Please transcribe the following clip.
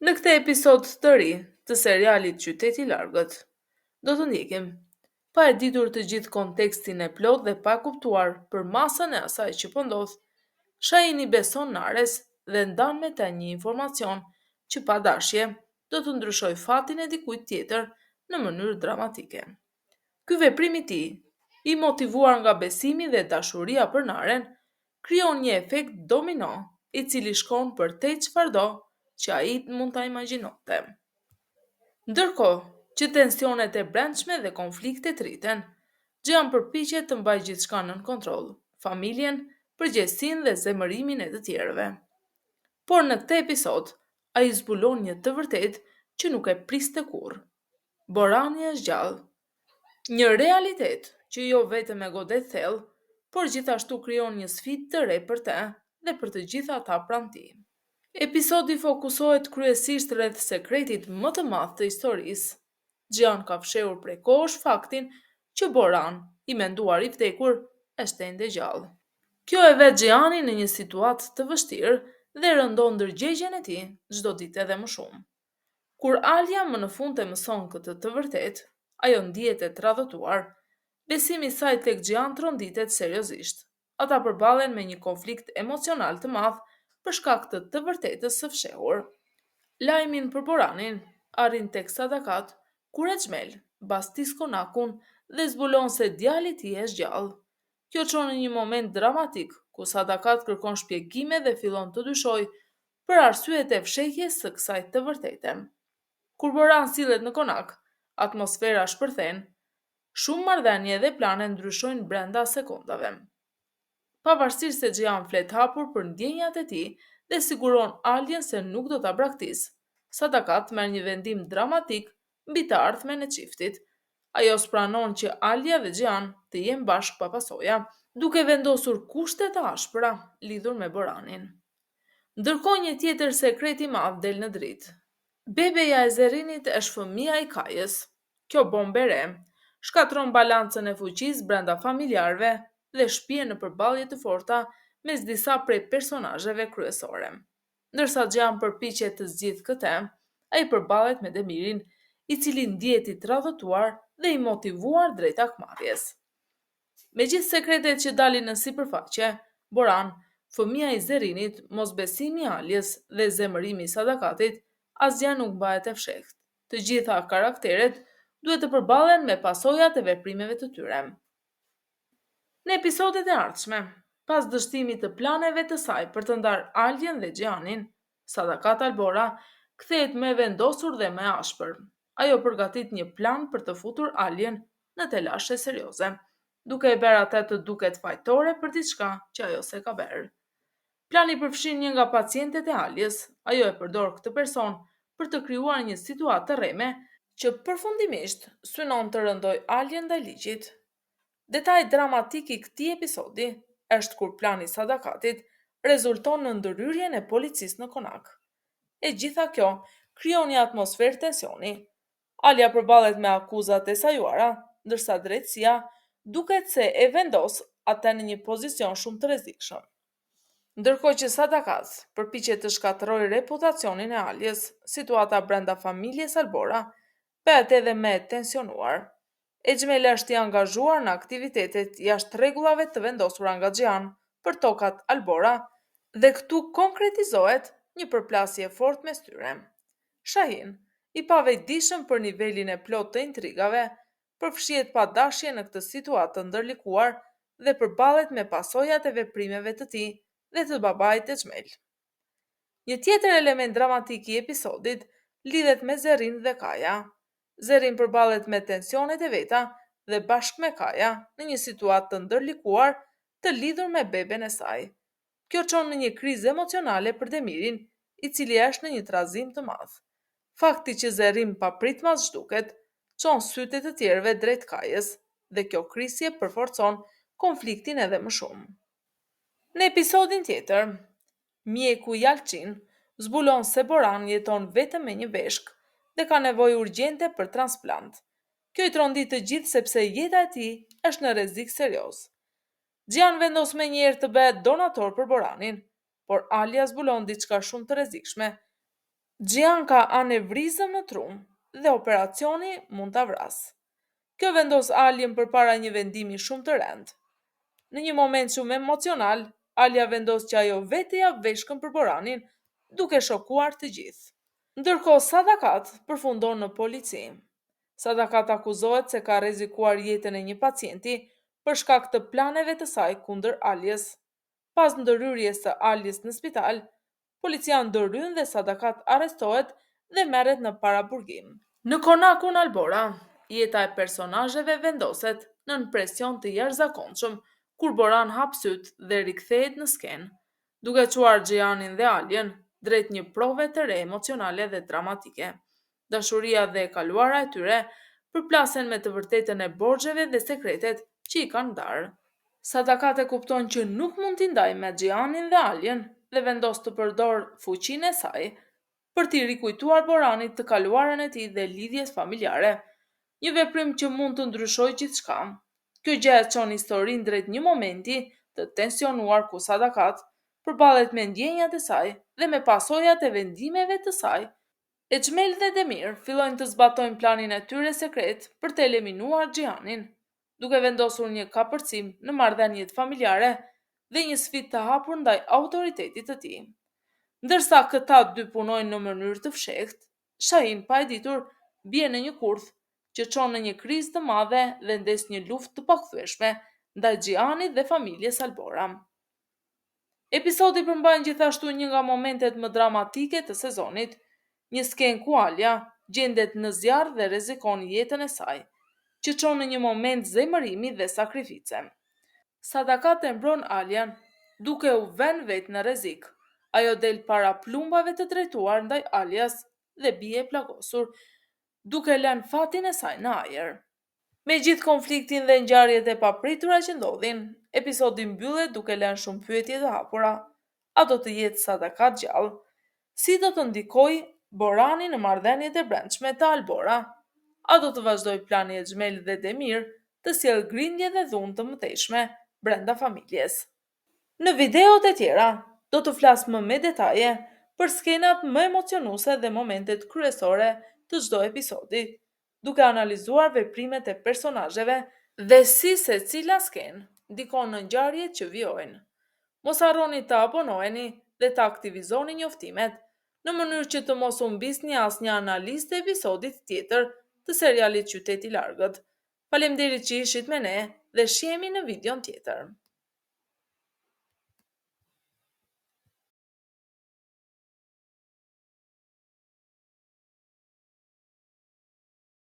Në këtë episod të ri të serialit Qyteti i Largët, do të ndjekim, pa e ditur të gjithë kontekstin e plot dhe pa kuptuar për masën e asaj që po ndodh, Shahini beson Nares dhe ndan me ta një informacion që pa dashje do të ndryshoj fatin e dikujt tjetër në mënyrë dramatike. Ky veprim i tij, i motivuar nga besimi dhe dashuria për Naren, krijon një efekt domino i cili shkon përtej çfarëdo që ai mund ta imagjinonte. Ndërkohë që tensionet e brendshme dhe konfliktet rriten, Xhan përpiqet të mbajë gjithçka nën kontroll, familjen, përgjegjësinë dhe zemërimin e të tjerëve. Por në këtë episod, ai zbulon një të vërtetë që nuk e priste kurrë. Borani është gjallë. Një realitet që jo vetëm e godet thellë, por gjithashtu krijon një sfidë të re për të dhe për të gjithë ata pranë tij. Episodi fokusohet kryesisht rreth sekretit më të madh të historisë. Xhan ka fshehur prej kohësh faktin që Boran, i menduar i vdekur, është ende gjallë. Kjo e vet Xhanin në një situatë të vështirë dhe rëndon ndërgjegjen e tij çdo ditë edhe më shumë. Kur Alia më në fund e mëson këtë të vërtet, ajo ndihet e tradhtuar. Besimi i saj tek Xhan tronditet seriozisht. Ata përballen me një konflikt emocional të madh për shkak të vërtetës së fshehur. Lajmin për Boranin arrin tek Sadakat, kur e xhmel, bastis konakun dhe zbulon se djali i tij është gjallë. Kjo çon në një moment dramatik, ku Sadakat kërkon shpjegime dhe fillon të dyshojë për arsyet e fshehjes së kësaj të vërtete. Kur Boran sillet në konak, atmosfera shpërthen, shumë marrëdhënie dhe plane ndryshojnë brenda sekondave. Pavarësisht se Xhan flet hapur për ndjenjat e tij dhe siguron Alien se nuk do ta braktisë, Sadakat merr një vendim dramatik mbi të ardhmen e çiftit. Ajo spranon që Alia dhe Xhan të jenë bashkë pa pasoja, duke vendosur kushte të ashpra lidhur me Boranin. Ndërkohë një tjetër sekret i madh del në dritë. Bebeja e Zerinit është fëmia i Kajës. Kjo bombë e re shkatron balancën e fuqisë brenda familjarëve dhe shpije në përballje të forta mes disa prej personazheve kryesore. Ndërsa Xhan përpiqet të zgjidhë këtë, ai përballet me Demirin, i cili ndihet i tradhtuar dhe i motivuar drejt akmarrjes. Me gjithë sekretet që dalin në sipërfaqe, Boran, fëmia i Zerinit, mosbesimi i Alies dhe zemërimi i Sadakatit, asgjë nuk mbahet e fshehtë. Të gjitha karakteret duhet të përballen me pasojat e veprimeve të tyre. Në episodet e ardhshme, pas dështimit të planeve të saj për të ndarë Alien dhe Xhanin, Sadakat Albora kthehet më e vendosur dhe më e ashpër. Ajo përgatit një plan për të futur Alien në telashe serioze, duke e bërë atë të duket fajtore për diçka që ajo se ka bërë. Plani përfshin një nga pacientet e Alies, ajo e përdor këtë person për të krijuar një situatë të rreme që përfundimisht synon të rëndoj Alien ndaj ligjit. Detaj dramatik i këtij episodi është kur plani i Sadakatit rezulton në ndërhyrjen e policisë në konak. E gjitha kjo krijon një atmosferë tensioni. Alia përballet me akuzat e sajuara, ndërsa drejtësia duket se e vendos atë në një pozicion shumë të rrezikshëm. Ndërkohë që Sadakat përpiqet të shkatërrojë reputacionin e Alies, situata brenda familjes Albora bëhet edhe më e tensionuar. Xhmela është i angazhuar në aktivitetet jashtë rregullave të vendosura nga Xhan për tokat Albora dhe këtu konkretizohet një përplasje fort mes tyre. Shahin, i pavetëdijshëm për nivelin e plot të intrigave, përfshihet pa dashje në këtë situatë të ndërlikuar dhe përballet me pasojat e veprimeve të tij dhe të babait të xhmel. Një tjetër element dramatik i episodit lidhet me Zerin dhe Kaja. Zerin përballet me tensionet e veta dhe bashkë me Kaja në një situatë të ndërlikuar të lidhur me beben e saj. Kjo çon në një krizë emocionale për Demirin, i cili është në një trazim të madh. Fakti që Zerin papritmas zhduket, çon sytë e të tjerëve drejt Kajës dhe kjo krisje përforcon konfliktin edhe më shumë. Në episodin tjetër, mjeku Yalçin zbulon se Boran jeton vetëm me një veshk dhe ka nevojë urgjente për transplant. Kjo i trondit të gjithë sepse jeta e tij është në rrezik serioz. Xhan vendos menjëherë të bëhet donator për Boranin, por Alia zbulon diçka shumë të rrezikshme. Gjian ka anevrizëm në trumë dhe operacioni mund ta vrasë. Kjo vendos Aljen përpara një vendimi shumë të rëndë. Në një moment shumë emocional, Alja vendos që ajo vetë ja veshkën për Boranin, duke shokuar të gjithë. Ndërkohë Sadakat përfundon në polici. Sadakat akuzohet se ka rrezikuar jetën e një pacienti për shkak të planeve të saj kundër Aljes. Pas ndërhyrjes së Aljes në spital, policia ndërhyn dhe Sadakat arrestohet dhe merret në paraburgim. Në konakun Albora, jeta e personazheve vendoset nën presion të jashtëzakonshëm kur Boran hap syt dhe rikthehet në skenë, duke çuar Xhianin dhe Aljen drejt një prove të re emocionale dhe dramatike. Dashuria dhe e kaluara e tyre përplasen me të vërtetën e borxheve dhe sekretet që i kanë ndarë. Sadakat e kupton që nuk mund t'i ndajë me Xhianin dhe Aljen dhe vendos të përdor fuqinë e saj për t'i rikujtuar Boranit të kaluarën e tij dhe lidhjet familjare, një veprim që mund të ndryshojë gjithçka. Kjo gjë e çon historinë drejt një momenti të tensionuar ku Sadakat përballet me ndjenjat e saj dhe me pasojat e vendimeve të saj. Exhmel dhe Demir fillojnë të zbatojnë planin e tyre sekret për të eliminuar Xhianin, duke vendosur një kapërcim në marrëdhëniet familjare dhe një sfidë të hapur ndaj autoritetit të tij. Ndërsa këta dy punojnë në mënyrë të fshehtë, Shahin pa e ditur bie në një kurth që çon në një krizë të madhe dhe ndes një luftë të pakthyeshme ndaj Xhianit dhe familjes Albora. Episodi përmban gjithashtu një nga momentet më dramatike të sezonit, një skenë ku Alja gjendet në zjarr dhe rrezikon jetën e saj, që çon në një moment zemërimi dhe sakrifice. Sadakat e mbron Aljan duke u vënë vetë në rrezik. Ajo del para plumbave të drejtuar ndaj Aljas dhe bie plagosur, duke lënë fatin e saj në ajër. Me gjithë konfliktin dhe ngjarjet e papritura që ndodhin, episodi mbyllet duke lënë shumë pyetje të hapura. A do të jetë Sadakat gjallë? Si do të ndikojë Borani në marrëdhëniet e brendshme të Albora? A do të vazhdojë plani i Xhmelit dhe Demir të sjellë grindje dhe dhunë të mëtejshme brenda familjes? Në videot e tjera, do të flas më me detaje për skenat më emocionuese dhe momentet kryesore të çdo episodi, duke analizuar veprimet e personazheve dhe si secila skenë ndikon në ngjarjet që vijojnë. Mos harroni të abonoheni dhe të aktivizoni njoftimet në mënyrë që të mos humbisni asnjë analizë të episodit tjetër të serialit Qyteti i Largët. Faleminderit që ishit me ne dhe shihemi në videon tjetër.